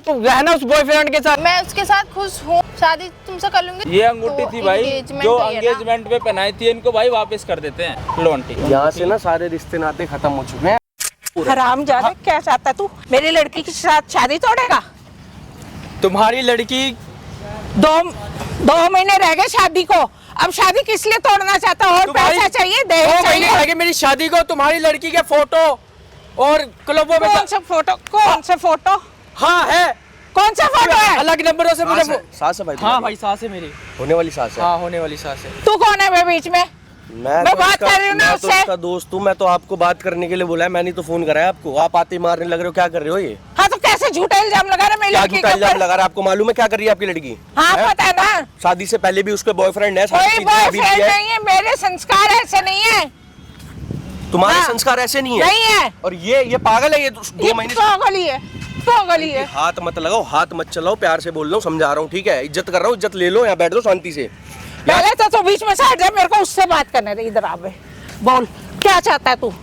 रहना उस बॉयफ्रेंड के साथ। मैं उसके साथ खुश हूँ, शादी तुमसे कर लूंगी। ये अंगूठी थी भाई जो एंगेजमेंट पे पहनाई थी, इनको भाई वापस कर देते हैं लौंटी। यहाँ से ना सारे रिश्ते नाते खत्म हो चुके हैं। हरामजादा, क्या चाहता तू? मेरी लड़की के साथ शादी तोड़ेगा? तुम्हारी लड़की दो महीने रह गए शादी को, अब शादी किस लिए तोड़ना चाहता? और पैसा चाहिए, दहेज चाहिए। मेरी शादी को तुम्हारी लड़की के फोटो और क्लबों में। कौन से फोटो? हाँ है। कौन सा फोटो है? अलग नंबरों से मुझे। सास है भाई? हाँ भाई सास है मेरी, होने वाली सास है। हाँ होने वाली सास है। तू कौन है मैं बीच में? मैं तो बात कर रही हूँ ना उससे। उसका दोस्त हूँ, मैं तो आपको बात करने के लिए बोला है, मैंने तो फोन कराया आपको। आप आते मारने लग रहे हो, क्या कर रहे हो ये? हाँ तो कैसे झूठा इल्जाम लगा रहे मेरी लड़की के ऊपर? लगा रहा, आपको मालूम है क्या कर रही है आपकी लड़की? हाँ पता है ना, शादी से पहले भी उसके बॉयफ्रेंड है। कोई बॉयफ्रेंड नहीं है, मेरे संस्कार ऐसे नहीं है। तुम्हारे हाँ। संस्कार ऐसे नहीं है। नहीं है। और ये पागल है, ये 2 महीने पागल है। हाथ मत लगाओ, हाथ मत चलाओ, प्यार से बोल रहा हूँ, समझा रहा हूँ, ठीक है? इज्जत कर रहा हूँ, इज्जत ले लो, यहाँ बैठ दो शांति से। पहले तो बीच में से हट जा, मेरे को उससे बात करने दे। इधर आ बे, बोल क्या चाहता है तू?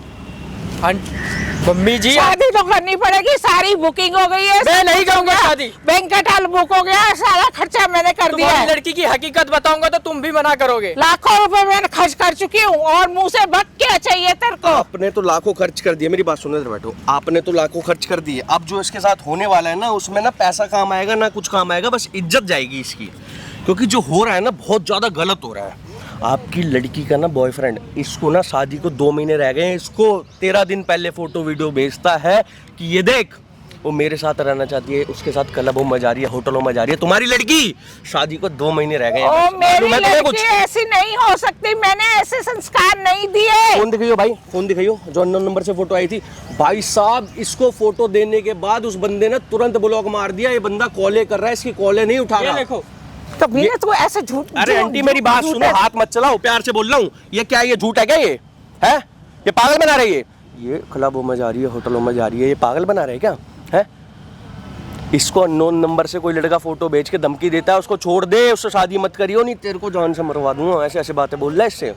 मम्मी जी शादी तो करनी पड़ेगी, सारी बुकिंग हो गई है। मैं नहीं करूंगा शादी। बैंकेट हॉल बुक हो गया, सारा खर्चा मैंने कर दिया है। लड़की की हकीकत बताऊंगा तो तुम भी मना करोगे। लाखों रुपए मैंने खर्च कर चुकी हूँ, और मुंह से बक क्या चाहिए तेरे को? आपने तो लाखों खर्च कर दिए, मेरी बात सुनो, इधर बैठो। आपने तो लाखों खर्च कर दिए, अब जो इसके साथ होने वाला है ना, उसमें ना पैसा काम आएगा ना कुछ काम आएगा, बस इज्जत जाएगी इसकी। क्योंकि जो हो रहा है ना बहुत ज्यादा गलत हो रहा है। आपकी लड़की का ना बॉयफ्रेंड, इसको ना शादी को 2 महीने रह गए हैं, इसको 13 दिन पहले फोटो वीडियो भेजता है कि ये देख वो मेरे साथ रहना चाहती है, उसके साथ क्लबों में जा रही है, होटलों में जा रही है। तुम्हारी लड़की शादी को 2 महीने रह गए हैं। मेरी लड़की ऐसी नहीं हो सकती, मैंने ऐसे संस्कार नहीं दिए। फोन दिखाइयो भाई, फोन दिखाइयो, जो अननोन नंबर से फोटो आई थी। भाई साहब, इसको फोटो देने के बाद उस बंदे ने तुरंत ब्लॉक मार दिया। ये बंदा कॉले कर रहा है, इसकी कॉले नहीं उठा रहा। देखो कभी तो ऐसे झूठ। अरे आंटी मेरी बात सुनो, हाथ मत चलाओ, प्यार से बोल रहा हूँ। ये क्या, ये झूठ है क्या? ये है, ये पागल बना रही है। ये क्लबों में जा रही है, होटलों में जा रही है, ये पागल बना रहे क्या है? इसको अननोन नंबर से कोई लड़का फोटो भेज के धमकी देता है, उसको छोड़ दे, उससे शादी मत करियो, नहीं तेरे को जान से मरवा दूंगा। ऐसे ऐसे बातें बोल रहा है इससे।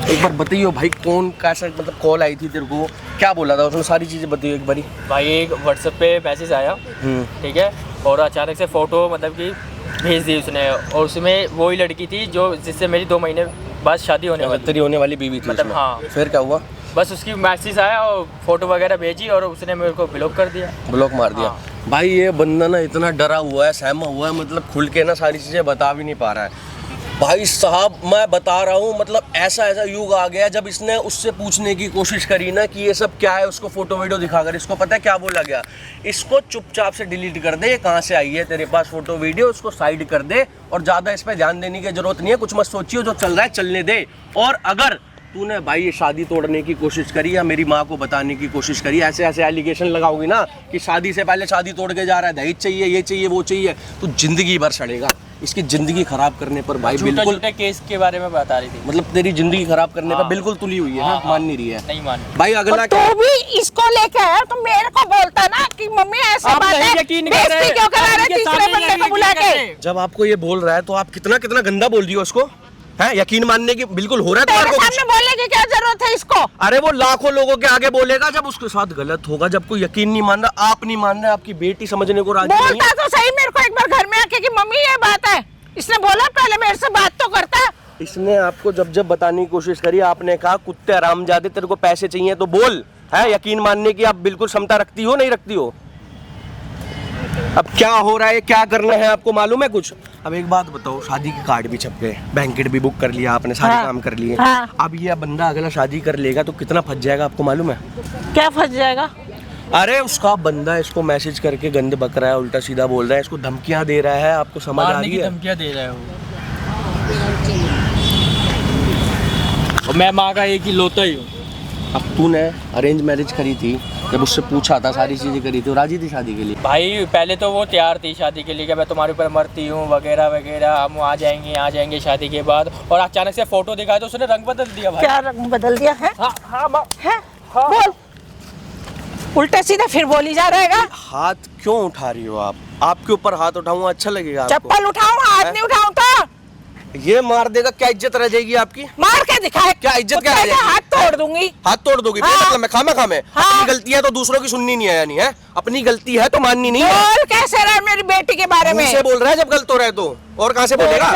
एक बार बताइयो भाई, कौन कैसा मतलब कॉल आई थी तेरे को, क्या बोला था उसने, सारी चीजें बताइयो एक बारी। भाई एक व्हाट्सएप पे मैसेज आया, ठीक है, और अचानक से फोटो मतलब कि भेज दी उसने, और उसमें वही लड़की थी जो जिससे मेरी 2 महीने बाद शादी होने वाली, तेरी होने वाली बीवी थी मतलब। हाँ फिर क्या हुआ? बस उसकी मैसेज आया और फोटो वगैरह भेजी और उसने मेरे को ब्लॉक कर दिया, ब्लॉक मार दिया। हाँ। भाई ये बंदा ना इतना डरा हुआ है, सहमा हुआ है, मतलब खुल के ना सारी चीजें बता भी नहीं पा रहा है। भाई साहब मैं बता रहा हूँ, मतलब ऐसा युग आ गया जब इसने उससे पूछने की कोशिश करी ना कि ये सब क्या है, उसको फोटो वीडियो दिखाकर इसको पता है क्या बोला गया, इसको चुपचाप से डिलीट कर दे, कहाँ से आई है तेरे पास फोटो वीडियो, उसको साइड कर दे, और ज़्यादा इस पर ध्यान देने की जरूरत नहीं है, कुछ मत सोचिए, जो चल रहा है चलने दे। और अगर तूने भाई ये शादी तोड़ने की कोशिश करी या मेरी माँ को बताने की कोशिश करी, ऐसे ऐसे एलिगेशन लगाओगी ना कि शादी से पहले शादी तोड़ के जा रहा है, दहेज चाहिए, ये चाहिए, वो चाहिए, तो जिंदगी भर सड़ेगा। इसकी जिंदगी खराब करने पर भाई बिल्कुल केस के बारे में बता रही थी, मतलब तेरी जिंदगी खराब करने पर बिल्कुल तुली हुई है। हाँ, मान नहीं रही है, नहीं मान भाई। अगला तो भी इसको लेके आया तो मेरे को बोलता ना कि मम्मी ऐसा बात है, बेइज्जती क्यों करा रहे तीसरे बंदे को बुला के? जब आपको ये बोल रहा है तो आप कितना कितना गंदा बोल दियो उसको, है? यकीन मानने की बिल्कुल हो रहा है तुम्हारे सामने बोलने की क्या जरूरत है इसको? अरे वो लाखों लोगों के आगे बोलेगा जब उसके साथ गलत होगा, जब कोई यकीन नहीं मान रहा, आप नहीं मान रहे, आपकी बेटी समझने को राजी नहीं है। बोलता तो सही मेरे को एक बार घर में आके कि मम्मी ये बात है, इसने बोला पहले मेरे से बात तो करता। इसने आपको जब जब बताने की कोशिश करी, आपने कहा कुत्ते हरामजादे तेरे को पैसे चाहिए तो बोल, है? यकीन मानने की आप बिल्कुल क्षमता रखती हो, नहीं रखती हो? अब क्या हो रहा है, क्या करना है, आपको मालूम है कुछ? अब एक बात बताओ, शादी के कार्ड भी छप गए, बैंकेट भी बुक कर लिया आपने, सारे हाँ, काम कर लिए। हाँ। अब ये बंदा अगला शादी कर लेगा तो कितना फंस जाएगा, आपको मालूम है? क्या फंस जाएगा? अरे उसका बंदा इसको मैसेज करके गंद बक रहा है, उल्टा सीधा बोल रहा है, इसको धमकियां दे रहा है, आपको समझ आ रही है? धमकियां दे रहा है वो, और मैं माँ का एक ही लोता ही हूँ। अब तूने अरेंज मैरिज करी थी, जब उससे पूछा था, सारी चीजें करी थी, राजी थी शादी के लिए? भाई पहले तो वो तैयार थी शादी के लिए कि मैं तुम्हारे ऊपर मरती हूँ वगैरह वगैरह, हम आ जाएंगे शादी के बाद, और अचानक से फोटो दिखाया तो उसने रंग बदल दिया भाई। क्या रंग बदल दिया है? हाँ हाँ है? बोल, उल्टा सीधा फिर बोली जा रहेगा। हाथ क्यों उठा रही हो आप? आपके ऊपर हाथ उठाऊंगा अच्छा लगेगा आपको? चप्पल उठाऊं, हाथ नहीं उठाऊं तो? ये मार देगा, क्या इज्जत रह जाएगी आपकी? मार के दिखाए, क्या इज्जत क्या रह कुत्ते के जाएगी? हाथ तोड़ दूंगी। हाथ तोड़ दोगी? हाँ। मतलब मैं खामा खामे हाँ। अपनी गलती है तो दूसरों की सुननी नहीं है, यानी है अपनी गलती है तो माननी नहीं है। बोल कैसे रहा मेरी बेटी के बारे में? मुंह से बोल रहा है जब गलत हो रहा है तो, और कहाँ से बोलेगा?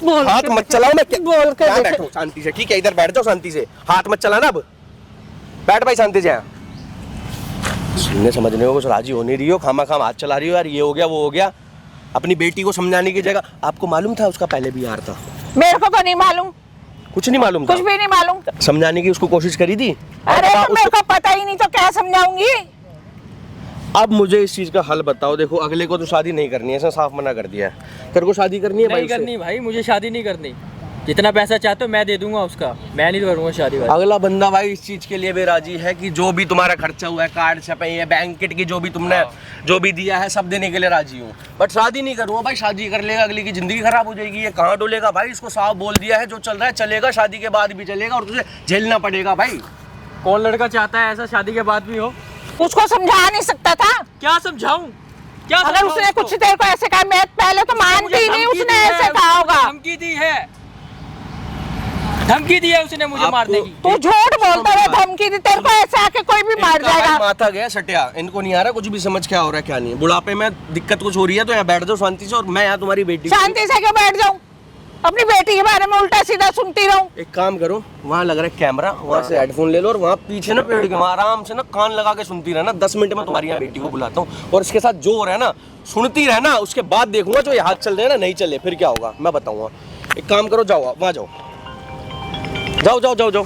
बोल हाथ मत चलाओ, मैं बोल के देख। बैठो शांति से, ठीक है इधर बैठ जाओ शांति से, हाथ मत चलाना अब, बैठ भाई शांति से। सुनने समझने को कुछ राजी हो नहीं रही हो, खामा खाम हाथ चला रही हो यार, ये हो गया वो हो गया। अपनी बेटी को समझाने की जगह, आपको मालूम था उसका पहले भी यार था? मेरे को तो नहीं मालूम, कुछ नहीं मालूम था? कुछ भी नहीं मालूम। समझाने की उसको कोशिश करी थी? अरे तो मेरे को पता ही नहीं तो क्या समझाऊंगी? अब मुझे इस चीज का हल बताओ। देखो अगले को तो शादी नहीं करनी है, इसने साफ मना कर दिया है। तेरे को शादी करनी है भाई नहीं करनी भाई, मुझे शादी नहीं करनी। जितना पैसा चाहते हो मैं दे दूंगा उसका, मैं नहीं करूंगा शादी वादी। अगला बंदा भाई इस चीज के लिए भी राजी है कि जो भी तुम्हारा खर्चा हुआ है, कार्ड छपे है, बैंकेट की जो भी तुमने जो भी दिया है सब देने के लिए राजी हूँ, बट शादी नहीं करूँगा भाई। शादी कर लेगा अगली की जिंदगी खराब हो जाएगी, ये कहाँ डोलेगा भाई? इसको साफ बोल दिया है, जो चल रहा है चलेगा, शादी के बाद भी चलेगा और तुझे झेलना पड़ेगा भाई। कौन लड़का चाहता है ऐसा शादी के बाद भी हो? उसको समझा नहीं सकता था? क्या समझाऊं? क्या अगर समझाऊं उसने उसको? कुछ देर को ऐसे कहा, मैं पहले तो मानती ही नहीं, उसने ऐसे कहा होगा। धमकी दी है, धमकी दी है उसने मुझे मारने की। तू झूठ बोलता है, धमकी दी तेरे को, ऐसे आके कोई भी मार इनका भाई जाएगा। माथा गया सटिया, इनको नहीं आ रहा कुछ भी समझ क्या हो रहा है क्या नहीं है। बुढ़ापे में दिक्कत कुछ हो रही है तो यहाँ बैठ जाओ शांति से, और मैं यहाँ तुम्हारी बेटी शांति से क्यों बैठ जाऊं? अपनी बेटी के बारे में उल्टा सीधा सुनती रहूं? एक काम करो, वहाँ लग रहा है कैमरा, वहाँ से हेडफोन ले लो और वहाँ पीछे ना पेड़ के वहाँ आराम से ना कान लगा के सुनती रहना। 10 मिनट में तुम्हारी यहाँ बेटी को बुलाता हूँ और इसके साथ जो हो रहा है ना सुनती रहना, उसके बाद देखूंगा जो ये हाथ चल रहे हैं ना नहीं चले फिर क्या होगा मैं बताऊंगा। एक काम करो, जाओ वहाँ जाओ, जाओ जाओ जाओ जाओ,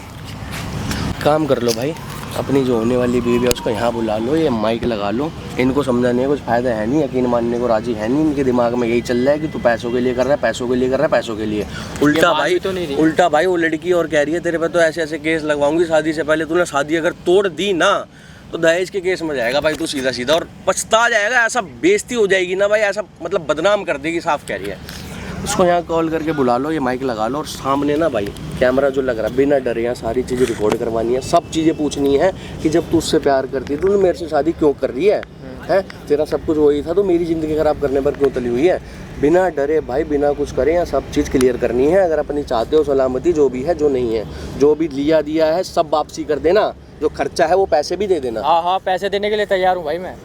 काम कर लो भाई। अपनी जो होने वाली बीवी है उसको यहाँ बुला लो, ये माइक लगा लो, इनको समझाने का कुछ फायदा है नहीं, यकीन मानने को राजी है नहीं। इनके दिमाग में यही चल रहा है कि तू पैसों के लिए कर रहा है, पैसों के लिए कर रहा है, पैसों के लिए। उल्टा भाई तो नहीं, उल्टा भाई वो लड़की और कह रही है तेरे पे तो ऐसे ऐसे केस लगवाऊंगी शादी से पहले, तूने शादी अगर तोड़ दी ना तो दहेज के केस में जाएगा भाई तू सीधा सीधा, और पछता जाएगा, ऐसा बेइज्जती हो जाएगी ना भाई, ऐसा मतलब बदनाम कर देगी, साफ कह रही है। उसको यहाँ कॉल करके बुला लो, ये माइक लगा लो और सामने ना भाई कैमरा जो लग रहा है, बिना डरे यहाँ सारी चीज़ें रिकॉर्ड करवानी है, सब चीज़ें पूछनी है कि जब तू उससे प्यार करती है तो मेरे से शादी क्यों कर रही है? तेरा सब कुछ वही था तो मेरी ज़िंदगी ख़राब करने पर क्यों तली हुई है? बिना डरे भाई, बिना कुछ करे यहाँ सब चीज़ क्लियर करनी है। अगर अपनी चाहते हो सलामती, जो भी है जो नहीं है, जो भी लिया दिया है सब वापसी कर देना, जो खर्चा है वो पैसे भी दे देना। हाँ हाँ, पैसे देने के लिए तैयार हूँ भाई मैं।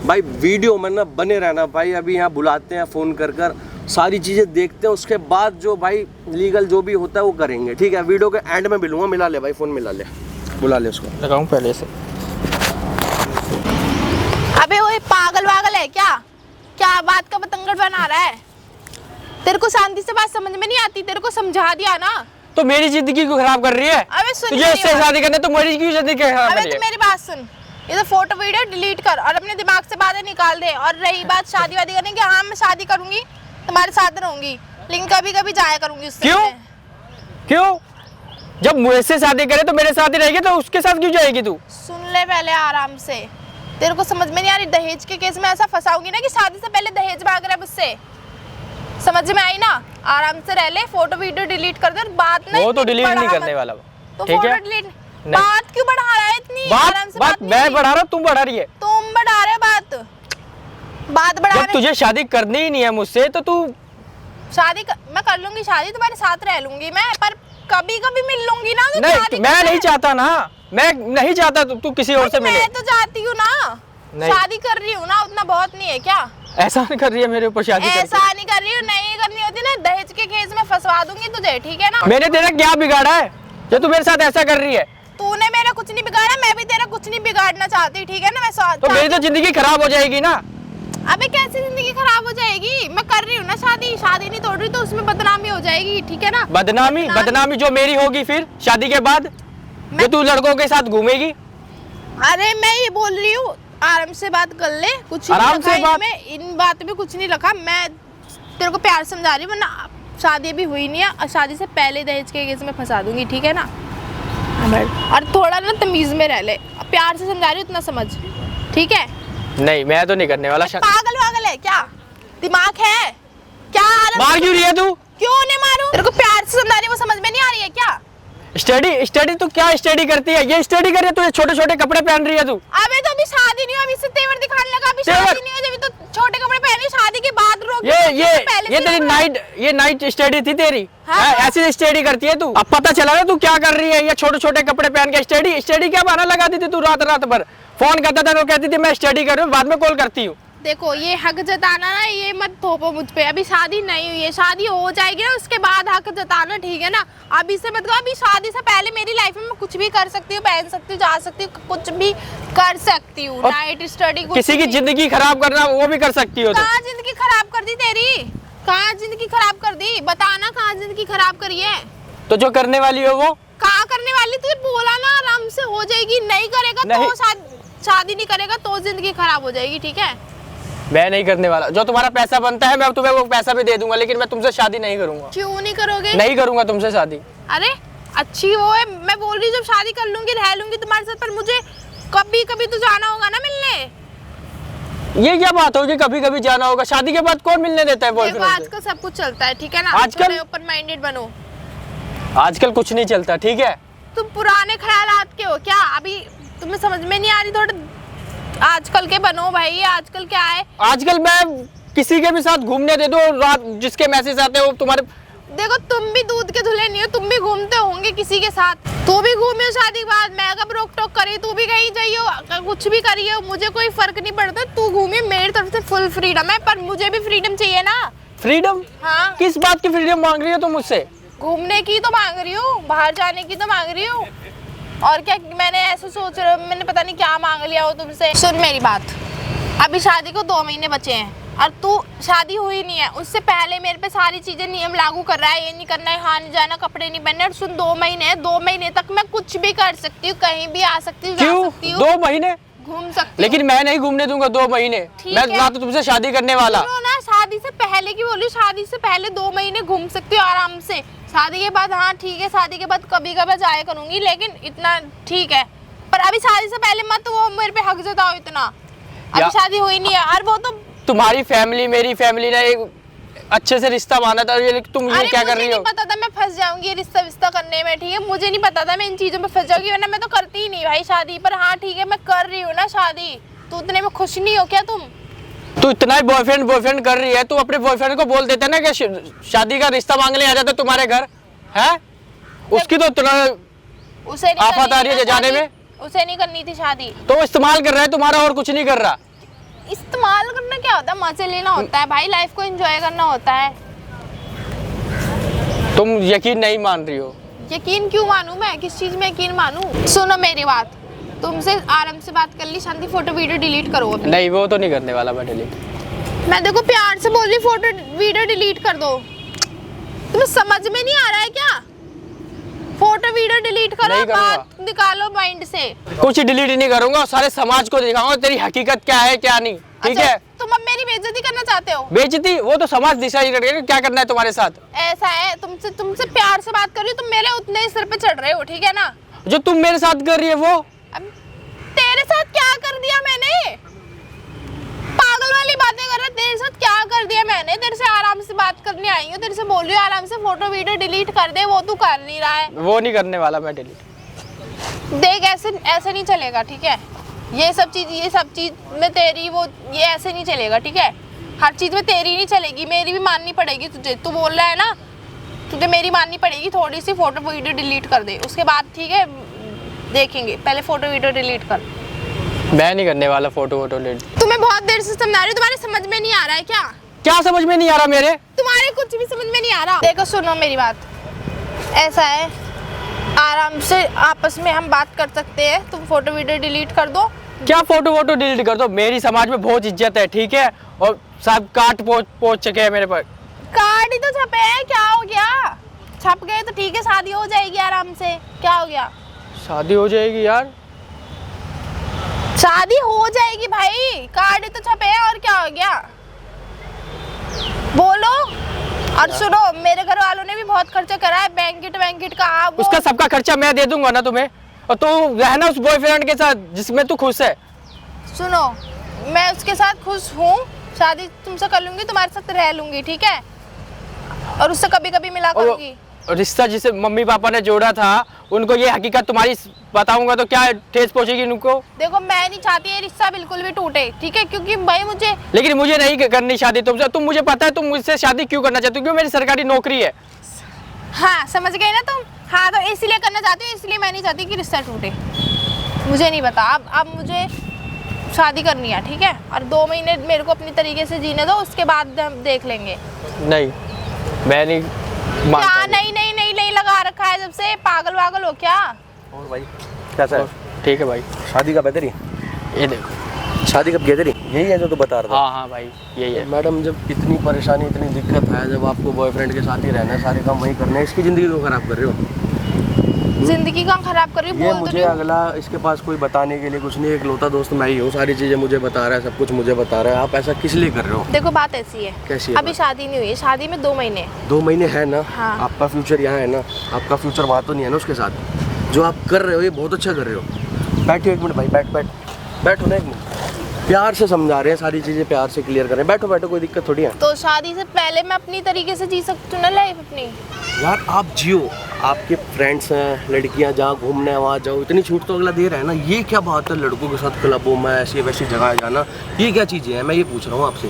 भाई वीडियो में ना बने रहना भाई, अभी यहाँ बुलाते हैं फ़ोन कर कर, सारी चीज़ें देखते हैं, उसके बाद जो भाई लीगल जो भी होता है वो करेंगे, ठीक है? वीडियो के एंड में मिलूंगा, मिला ले भाई, फ़ोन मिला ले, बुला ले उसको। लगाऊं पहले से? अबे वो पागल वागल है क्या? क्या बात का बतंगड़ बना रहा है? तेरे को शांति से बात समझ में नहीं आती? तेरे को समझा दिया ना। तो मेरी जिंदगी को खराब कर रही है। अबे सुन, तुझे इससे शादी करने तो मेरी क्यों जिंदगी खराब कर अबे रही तू है? मेरी बात सुन, ये तो फोटो वीडियो डिलीट कर और अपने दिमाग से बातें निकाल दे। और रही बात शादी वादी करने की, हाँ मैं शादी करूंगी, तुम्हारे साथ रहूंगी, लेकिन कभी कभी जाया करूंगी उससे। क्यों? क्यों? जब मुझसे शादी करे तो मेरे साथ ही रहेगी, तो उसके साथ क्यों जाएगी तू? सुन ले पहले आराम से, तेरे को समझ में नहीं आ रही? दहेज के केस में ऐसा फंसाऊंगी ना कि शादी से पहले दहेज मांग रहा है मुझसे, समझ में आई ना? आराम से रह ले, फोटो वीडियो डिलीट कर दे, बात नहीं। वो तो डिलीट नहीं करने वाला वो, तो ठीक है? फोटो डिलीट, बात क्यों बढ़ा रहा है इतनी? आराम से बात नहीं मैं होगी। बढ़ा रहा हूँ, तुम बढ़ा रही है। तुम बढ़ा रहे बात बढ़ा जब रहे। तुझे शादी करनी ही नहीं है मुझसे तो तू मैं कर लूंगी शादी, तुम्हारे साथ रह लूंगी मैं, पर कभी कभी मिल लूंगी ना। तो नहीं, शादी मैं करना नहीं है। चाहता ना, मैं नहीं चाहता तू किसी और से मिले। मैं तो चाहती हूँ ना, नहीं। शादी कर रही हूँ ना, उतना बहुत नहीं है क्या? एहसान कर रही है मेरे ऊपर शादी करके। ऐसा नहीं कर रही हूँ, नहीं करनी होती ना दहेज के केस में फंसवा दूंगी तुझे, ठीक है ना? मैंने तेरा क्या बिगाड़ा है जो तू मेरे साथ ऐसा कर रही है? तूने मेरा कुछ नहीं बिगाड़ा, मैं भी तेरा कुछ नहीं बिगाड़ना चाहती, ठीक है ना? मैं तो मेरी तो जिंदगी खराब हो जाएगी ना। अबे कैसे जिंदगी खराब हो जाएगी? मैं कर रही हूँ ना शादी, शादी नहीं तोड़ रही तो उसमें बदनामी हो जाएगी, ठीक है ना? बदनामी जो मेरी होगी फिर शादी के बाद, जो तू लड़कों के साथ घूमेगी। अरे मैं ये बोल रही हूँ, आराम से बात कर ले, कुछ आराम नहीं से रखा बात? इनमें, इन बात में कुछ नहीं रखा। मैं तेरे को प्यार समझा रही हूँ, वरना शादी अभी हुई नहीं है और शादी से पहले दहेज के केस में फंसा दूंगी, ठीक है ना? और थोड़ा ना तमीज में रह ले, प्यार से समझा रही हूँ, इतना समझ, ठीक है? नहीं, मैं तो नहीं करने वाला। पागल वागल है क्या? दिमाग है क्या? मार क्यों रही है तू? क्यों नहीं मारूं? तेरे को प्यार से समझा रही हूँ, वो समझ में नहीं आ रही है क्या? स्टडी तू क्या स्टडी करती है? ये स्टडी कर रही है तू, ये छोटे छोटे कपड़े पहन रही है तू। अबे तो अभी शादी नहीं हुई, अभी से तेवर दिखाने लगा। अभी तेवर? शादी नहीं हुई, अभी तो छोटे कपड़े पहने, शादी के बाद रोक। पहले ये से तेरी हो रहा है। ये नाइट स्टडी थी तेरी? हाँ। हैं? ऐसी स्टडी करती है तू? अब पता चला ना तू क्या कर रही है, ये छोटे छोटे कपड़े पहन के स्टडी क्या बहाना लगाती थी तू रात रात भर? फोन करता था तो कहती थी मैं स्टडी कर रही हूँ, बाद में कॉल करती हूँ। देखो ये हक जताना ना, ये मत थोपो मुझ पे। अभी शादी नहीं हुई है, शादी हो जाएगी ना उसके बाद हक जताना, ठीक है ना? अभी से मत कहो। अभी शादी से पहले मेरी लाइफ में मैं कुछ भी कर सकती हूँ, पहन सकती हूँ, जा सकती हूँ, कुछ भी कर सकती हूँ। और नाइट स्टडी किसी की जिंदगी खराब करना वो भी कर सकती हो तो। कहाँ जिंदगी खराब कर दी तेरी? कहाँ जिंदगी खराब कर दी? बताना कहाँ जिंदगी खराब करी है? तो जो करने वाली हो वो? कहाँ करने वाली? तुझे बोला ना आराम से हो जाएगी, नहीं करेगा नहीं। तो शादी नहीं करेगा तो जिंदगी खराब हो जाएगी, ठीक है? मैं नहीं करने वाला। जो तुम्हारा पैसा बनता है मैं तुम्हें वो पैसा भी दे दूंगा, लेकिन मैं तुमसे शादी नहीं करूंगा। क्यों नहीं करोगे? नहीं करूंगा तुमसे शादी। अरे अच्छी वो है, मैं बोल रही हूँ जब शादी कर लूंगी रह लूंगी तुम्हारे साथ, पर मुझे कभी कभी तो जाना होगा ना मिलने। ये क्या बात होगी कभी कभी जाना होगा? शादी के बाद कौन मिलने देता है देखो बॉयफ्रेंड से? आजकल सब कुछ चलता है, ठीक है ना? आजकल ओपन माइंडेड बनो। आजकल कुछ नहीं चलता, ठीक है? तुम पुराने ख्यालात के हो क्या? अभी तुम्हें समझ में नहीं आ रही? थोड़ा आजकल के बनो भाई। आजकल क्या है? आजकल मैं किसी के भी साथ घूमने दे दो, रात जिसके मैसेज आते हैं वो तुम्हारे। देखो तुम भी दूध के धुले नहीं हो, तुम भी घूमते होंगे किसी के साथ। तू भी घूमी हो शादी के बाद, मैं कब रोक टोक करी? तू भी कहीं जाइयो, कुछ भी करी हो, मुझे कोई फर्क नहीं पड़ता। तू घूमी, मेरी तरफ से फुल फ्रीडम है, पर मुझे भी फ्रीडम चाहिए ना। फ्रीडम? हाँ, किस बात की फ्रीडम मांग रही हो तुम मुझसे? घूमने की तो मांग रही हूँ, बाहर जाने की तो मांग रही हूँ, और क्या? मैंने ऐसे सोच रहा हूँ, मैंने पता नहीं क्या मांग लिया हो तुमसे। सुन मेरी बात, अभी शादी को 2 महीने बचे हैं और तू शादी हुई नहीं है, उससे पहले मेरे पे सारी चीजें नियम लागू कर रहा है। ये नहीं करना है, हाँ नहीं जाना, कपड़े नहीं पहनने। और सुन 2 महीने है, 2 महीने तक मैं कुछ भी कर सकती हूँ, कहीं भी आ सकती हूँ, जा क्यों सकती हूँ, 2 महीने? घूम सकती हूँ। लेकिन मैं नहीं घूमने दूंगा 2 महीने। ठीक मैं है। ना तो तुमसे शादी करने वाला। सुनो ना, शादी से पहले की बोली, शादी से पहले 2 महीने घूम सकती हूँ आराम से। शादी के बाद हाँ ठीक है, शादी के बाद कभी कभी जाया करूंगी, लेकिन इतना ठीक है। पर अभी शादी से पहले मत वो मेरे पे हक जताओ इतना। अभी शादी हुई नहीं है, और वो तो तुम्हारी फैमिली मेरी फैमिली ने एक अच्छे से रिश्ता माना था, ये तुम ये क्या कर रही हो? मुझे नहीं पता था मैं फंस जाऊंगी ये रिश्ता विश्ता करने में, ठीक है? मुझे नहीं पता था मैं इन चीजों में फंस जाऊंगी, वरना मैं तो करती ही नहीं भाई शादी। पर हाँ ठीक है, मैं कर रही हूँ ना शादी। तो उतने में खुश नहीं हो क्या तुम? तू इतना ही बॉयफ्रेंड कर रही है, तू अपने बॉयफ्रेंड को बोल देता ना कि शादी का रिश्ता मांगने आ जाता तुम्हारे घर है। उसकी तो इतना उसे नहीं आफत आ रही है जाने में। उसे नहीं करनी थी शादी, तो वो इस्तेमाल कर रहा है तुम्हारा, और कुछ नहीं कर रहा। इस्तेमाल करना क्या होता है? मजे लेना होता है भाई, लाइफ को एंजॉय करना होता है। तुम यकीन नहीं मान रही हो। यकीन क्यों मानूं मैं? किस चीज में यकीन मानूं? सुनो मेरी बात, तुमसे आराम से बात कर ली, शांति फोटो वीडियो डिलीट करो अभी। नहीं वो तो नहीं करने वाला मैं डिलीट। मैं देखो प्यार से बोल रही, फोटो वीडियो डिलीट कर दो। तुम्हें समझ में नहीं आ रहा है क्या? फोटो वीडियो डिलीट करो, नहीं करूंगा। बात निकालो माइंड से। कुछ डिलीट नहीं करूंगा, सारे समाज को दिखाऊंगा तेरी हकीकत क्या है क्या नहीं, ठीक अच्छा, है? तुम अब मेरी बेइज्जती करना चाहते हो? बेइज्जती वो तो समाज डिसाइड करेगा क्या करना है तुम्हारे साथ। ऐसा है, तुमसे प्यार से बात कर रही हो, तुम मेरे उतने ही सिर पे चढ़ रहे हो, ठीक है ना? जो तुम मेरे साथ कर रही है वो। अब तेरे साथ क्या कर दिया मैंने? पागल वाली बातें कर रहा है। तेरे साथ क्या कर दिया मैंने? तेरे से आराम से बात करने आई हूँ, तेरे से बोल रही हूँ आराम से फोटो वीडियो डिलीट कर दे, वो तू कर नहीं रहा है। वो नहीं करने वाला मैं डिलीट। देख ऐसे नहीं चलेगा, ठीक है? ये सब चीज में तेरी वो ये ऐसे नहीं चलेगा, ठीक है? हर चीज में तेरी नहीं चलेगी, मेरी भी माननी पड़ेगी तुझे। तू बोल रहा है ना, तुझे मेरी माननी पड़ेगी। थोड़ी सी फोटो वीडियो डिलीट कर दे, उसके बाद ठीक है देखेंगे। पहले फोटो वीडियो डिलीट कर। मैं नहीं करने वाला फोटो वोटो डिलीट। तुम्हें बहुत देर से समझा रही हूँ, तुम्हारे समझ में नहीं आ रहा है क्या? क्या समझ में नहीं आ रहा मेरे? तुम्हारे कुछ भी समझ में नहीं आ रहा। देखो सुनो मेरी बात, ऐसा है आराम से आपस में हम बात कर सकते हैं। तुम फोटो वीडियो डिलीट कर दो। क्या फोटो वोटो डिलीट कर दो? मेरी समाज में बहुत इज्जत है, ठीक है? और सब काट पहुंच चुके हैं मेरे पर। कार्ड ही तो छपे हैं, क्या हो गया? छप गए तो ठीक है, शादी हो जाएगी आराम से, क्या हो गया? शादी हो जाएगी यार? शादी हो जाएगी भाई, कार्ड ही तो छपे हैं, और क्या हो गया? बोलो। और सुनो, मेरे घर वालों ने भी बहुत खर्चा करा है, बैंकेट का। आप उसका सबका खर्चा मैं दे दूंगा ना तुम्हें, और तू रहना उस बॉयफ्रेंड के साथ जिसमें तू खुश है। सुनो, मैं उसके साथ खुश हूँ, शादी तुमसे कर लूंगी, तुम्हारे साथ रह लूंगी, ठीक है? और उससे कभी कभी मिला करूंगी। रिश्ता जिसे मम्मी पापा ने जोड़ा था उनको ये हकीकत तुम्हारी बताऊंगा तो क्या ठेस पहुंचेगी उनको। देखो मैं नहीं चाहती ये रिश्ता बिल्कुल भी टूटे, ठीक है, क्योंकि भाई मुझे, लेकिन मुझे नहीं करनी शादी तुमसे। तुम मुझे पता है तुम मुझसे शादी क्यों करना चाहती हो, क्यों मेरी सरकारी नौकरी है। हाँ समझ गए ना तुम। हाँ तो इसलिए करना चाहती हूँ, इसलिए मैं नहीं चाहती कि रिश्ता टूटे। मुझे नहीं पता, अब मुझे शादी करनी है, ठीक है, और 2 महीने मेरे को अपनी तरीके से जीने दो, उसके बाद हम देख लेंगे। नहीं मैं नहीं क्या मानता। नहीं नहीं नहीं नहीं लगा रखा है जब से, पागल वागल हो क्या? और भाई कैसा है? ठीक है भाई। शादी का बेहतरी, ये देखो शादी कब बेहतरी यही है जो तू बता रहा था। हाँ भाई यही है। मैडम जब इतनी परेशानी इतनी दिक्कत है, जब आपको बॉयफ्रेंड के साथ ही रहना है, सारे काम वही करने हैं, इसकी ज़िंदगी को ख़राब कर रहे हो। जिंदगी का खराब कर रही हूँ, ये बोल तो मुझे रही हूँ। अगला इसके पास कोई बताने के लिए कुछ नहीं, एक लौता दोस्त मैं ही हूँ, सारी चीज़ें मुझे बता रहा है, सब कुछ मुझे बता रहा है। आप ऐसा किस लिए कर रहे हो? देखो बात ऐसी है, कैसी है अभी बात? शादी नहीं हुई है, शादी में 2 महीने। 2 महीने है ना। हाँ। आपका फ्यूचर यहाँ है ना, आपका फ्यूचर वहाँ तो नहीं है ना उसके साथ। जो आप कर रहे हो ये बहुत अच्छा कर रहे हो। बैठिए 1 मिनट भाई, बैठो ना 1 मिनट। प्यार से समझा रहे हैं, सारी चीज़ें प्यार से क्लियर कर रहे हैं। बैठो, कोई दिक्कत थोड़ी है। तो शादी से पहले मैं अपनी तरीके से जी सकती हूँ ना लाइफ अपनी। यार आप जियो, आपके फ्रेंड्स हैं, लड़कियां जहाँ घूमने वहाँ जाओ, इतनी छूट तो अगला दे रहा है ना। ये क्या बात है लड़कों के साथ क्लबों में ऐसी वैसी जगह जाना, ये क्या चीज़ें हैं? मैं ये पूछ रहा हूँ आपसे,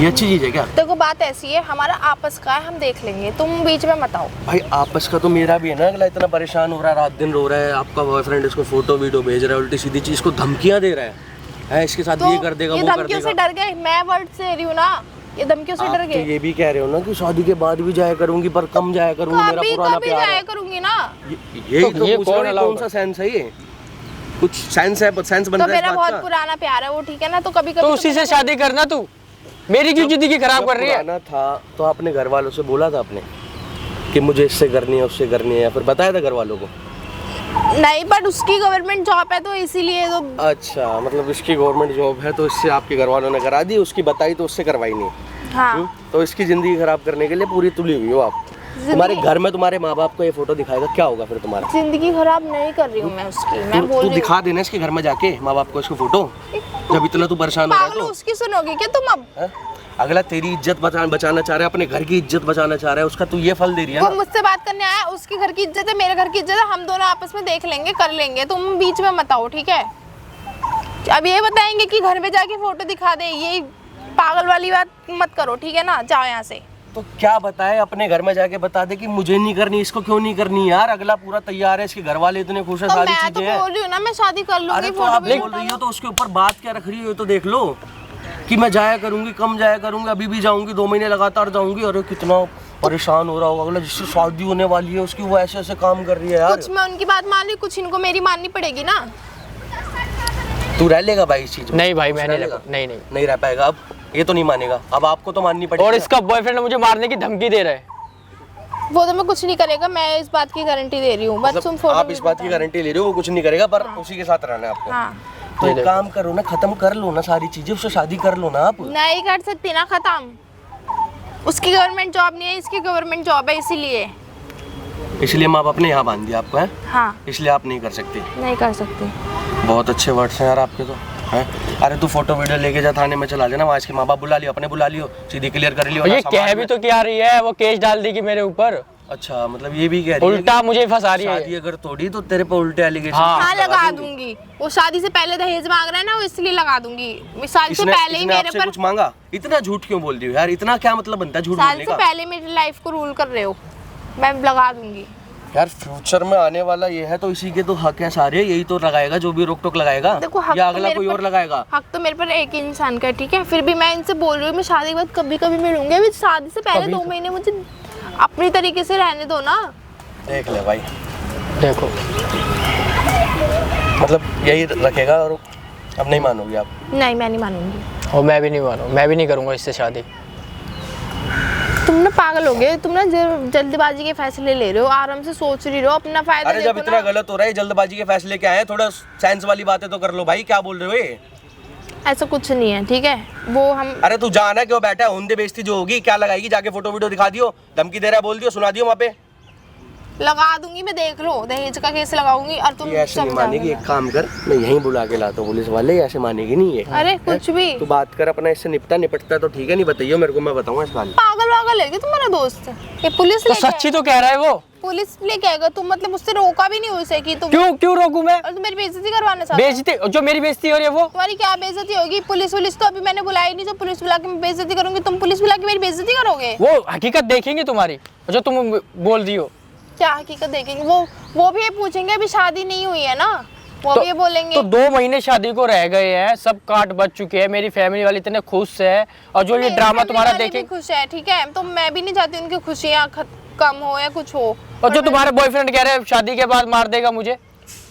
ये अच्छी चीज़ है क्या? देखो बात ऐसी है, हमारा आपस का है, हम देख लेंगे, तुम बीच में मत आओ। भाई आपस का तो मेरा भी है ना। अगला इतना परेशान हो रहा है, रात दिन रो रहा है, आपका बॉयफ्रेंड इसको फोटो वीडियो भेज रहा है, उल्टी सीधी चीज़ को धमकियाँ दे रहा है, इसके साथ ये कर देगा, ये वो कर धमकियों से देगा। डर गए, मैं वर्ड से रही हूँ ना, ये धमकियों से आप डर तो गए। ये भी कह रहे हो ना कि शादी के बाद भी जाया करूंगी, पर कम जाया करूंगी, मेरा कभी पुराना कभी प्यार जाया है। करूंगी ना। यही तो तो ये पूछ रहा हूँ, कौन कौन सा सेंस है ये? कुछ सेंस है, सेंस बन तो रहा है मेरा इस बात बहुत का? पुराना प्यार है वो, ठीक है ना, तो कभी कभी तो उसी से शादी करना। तू मेरी क्यों जिंदगी खराब कर रही है? पुराना था तो आपने घर वालों से बोला था आपने कि मुझे इससे करनी है, उससे करनी है, या फिर बताया था घर वालों को? नहीं, बट उसकी गवर्नमेंट जॉब है तो इसीलिए तो। अच्छा, मतलब इसकी गवर्नमेंट जॉब है तो इससे आपके घर वालों ने करा दी, उसकी बताई तो उससे करवाई नहीं। हाँ तो इसकी ज़िंदगी खराब करने के लिए पूरी तुली हुई हो आप। तुम्हारे घर में तुम्हारे माँ बाप को ये फोटो दिखाएगा, क्या होगा फिर तुम्हारा? जिंदगी खराब नहीं कर रही हूँ मैं उसकी, मैं तू बोल रही हूँ। दिखा देना इसके घर में जाके माँ बाप को इसको फोटो, जब इतना तू परेशान हो रहा है पागल तो। उसकी सुनोगे क्या तुम अब? हैं? अगला तेरी इज्जत बचाना चाह रहा है, अपने घर की इज्जत बचाना चाह रहा है, उसका तू ये फल दे रही है वो ना। मुझसे बात करने आया, उसकी घर की इज्जत है, मेरे घर की इज्जत है, हम दोनों आपस में देख लेंगे, कर लेंगे, तुम बीच में मत आओ, ठीक है? अब ये बताएंगे कि घर में जाके फोटो दिखा दे, ये पागल वाली बात मत करो, ठीक है ना? जाओ यहाँ से। तो क्या बताए, अपने घर में जाके बता दे कि मुझे नहीं करनी, इसको क्यों नहीं करनी यार? अगला पूरा तैयार है, इसके घर वाले इतने खुश है, तो सारी मैं तो चीजें हैं। बोल रही हूँ ना, मैं शादी कर अरे लूंगी, तो फोटो आप भी बोल रही हो तो उसके ऊपर बात क्या रख रही हो, तो देख लो कि मैं जाया करूंगी, कम जाया करूंगी, अभी भी जाऊंगी, 2 महीने लगातार जाऊंगी। अरे कितना परेशान हो रहा होगा अगला, जिससे शादी होने वाली है उसकी, वो ऐसे ऐसे काम कर रही है यार। कुछ मैं उनकी बात मान ली, कुछ इनको मेरी माननी पड़ेगी ना। तू रह लेगा भाई इस चीज में? नहीं भाई मैं रह नहीं लेगा? नहीं नहीं। नहीं रह पाएगा अब, ये तो नहीं मानेगा, अब आपको तो माननी पड़ेगी। और इसका बॉयफ्रेंड मुझे मारने की धमकी दे रहा है। वो तो मैं कुछ नहीं करेगा, मैं इस बात की गारंटी दे रही हूँ, बस तुम मतलब फोटो आप इस बात की गारंटी ले रहे हो वो कुछ नहीं करेगा, पर उसी के साथ रहना है आपको। हाँ तो एक काम करो ना, खत्म कर लो ना सारी चीजें, उससे शादी कर लो ना आप। नहीं कर सकती ना खत्म, उसकी गवर्नमेंट जॉब नहीं है, इसकी गवर्नमेंट जॉब है, इसीलिए। इसलिए माँ बाप ने यहाँ बांध दिया आपको है, हाँ इसलिए आप नहीं कर सकते। नहीं कर सकती। बहुत अच्छे वर्ड्स हैं यार आपके तो हैं। अरे तू फोटो वीडियो लेके जा, थाने में चला जाना, वहाँ इसके माँ बाप बुला लियो, अपने बुला लियो, सीधी क्लियर कर लियो। और ये ना कह समाज भी में। तो क्या रही है, वो केस डाल देगी मेरे ऊपर। अच्छा, मतलब ये भी कह रही है उल्टा मुझे फंसा रही कि है। शादी अगर तोड़ी तो तेरे पे उल्टे एलिगेशन। हाँ लगा दूंगी, वो शादी से पहले दहेज मांग रहा है ना, वो इसलिए लगा दूंगी। शादी से पहले ही मेरे पर कुछ मांगा? इतना झूठ क्यों बोल रही हो यार? इतना क्या मतलब बनता है झूठ साल बोलने से का? पहले मेरी लाइफ को रूल कर रहे हो, मैं लगा दूंगी। यार फ्यूचर में आने वाला ये है तो इसी के तो हक है सारे, यही तो लगाएगा जो भी रोक टोक लगाएगा, देखो हक या तो अगला मेरे कोई पर- और लगाएगा? हक तो मेरे पर एक ही इंसान का है, ठीक है? फिर भी मैं इनसे बोल रही हूँ, मैं शादी के बाद कभी कभी मिलूंगी, अभी शादी से पहले 2 महीने मुझे अपनी तरीके से रहने दो ना। देख ले भाई, देखो मतलब यही रखेगा और अब नहीं मानोगी आप? नहीं मैं नहीं मानूंगी। और मैं भी नहीं मानूँ, मैं भी नहीं करूँगा इससे शादी। तुम ना पागल हो गए, तुम ना जल्दबाजी के फैसले ले रहे हो, आराम से सोच रही हो, अपना फायदा अरे जब देखो इतना ना। गलत हो रहा है, जल्दबाजी के फैसले क्या है? थोड़ा साइंस वाली बातें तो कर लो भाई, क्या बोल रहे हो ये? ऐसा कुछ नहीं है, ठीक है? वो हम अरे तू जाना क्यों बैठा है? हुंदे बेइज्जती जो होगी क्या लगाएगी? जाके फोटो वीडियो दिखा दियो, धमकी दे रहा है बोल दियो, सुना दियो वहाँ पे। लगा दूंगी मैं, देख लो, दहेज का केस लगाऊंगी और तुम ये ऐसे नहीं मानेगी। एक काम कर, मैं यहीं बुला के लाता हूँ पुलिस वाले, ऐसे मानेगी नहीं ये। अरे कुछ भी, तू बात कर अपना, इससे निपटता है तो ठीक है, नहीं बताइए मेरे को, मैं बताऊंगा इस बारे में। पागल वागल है क्या तुम्हारा दोस्त? ये पुलिस तो लेके सच्ची तो कह रहा है वो। पुलिस लेके आएगा तुम, मतलब उससे रोका भी नहीं उसे कि तुम क्यों रोकूं मैं? और तुम मेरी बेइज्जती करवाना चाहते हो? बेइज्जती जो मेरी बेइज्जती हो रही है वो? तुम्हारी क्या बेइज्जती होगी? पुलिस तो अभी मैंने बुलाई नहीं, जो पुलिस बुला के मैं बेइज्जती करूंगी, तुम पुलिस बुला के मेरी बेइज्जती करोगे? वो हकीकत देखेंगे तुम्हारी, जो तुम बोल दी हो। क्या हकीकत देखेंगे? वो भी ये पूछेंगे, अभी शादी नहीं हुई है ना, वो भी ये बोलेंगे। तो 2 महीने शादी को रह गए हैं, सब काट बच चुके हैं, मेरी फैमिली वाले इतने खुश है, और जो ये मेरी ड्रामा family तुम्हारा वाले देखे। भी खुश है, ठीक है, तो मैं भी नहीं चाहती उनकी खुशियाँ कम हो या कुछ हो। और जो तुम्हारे बॉयफ्रेंड कह रहे हैं शादी के बाद मार देगा मुझे,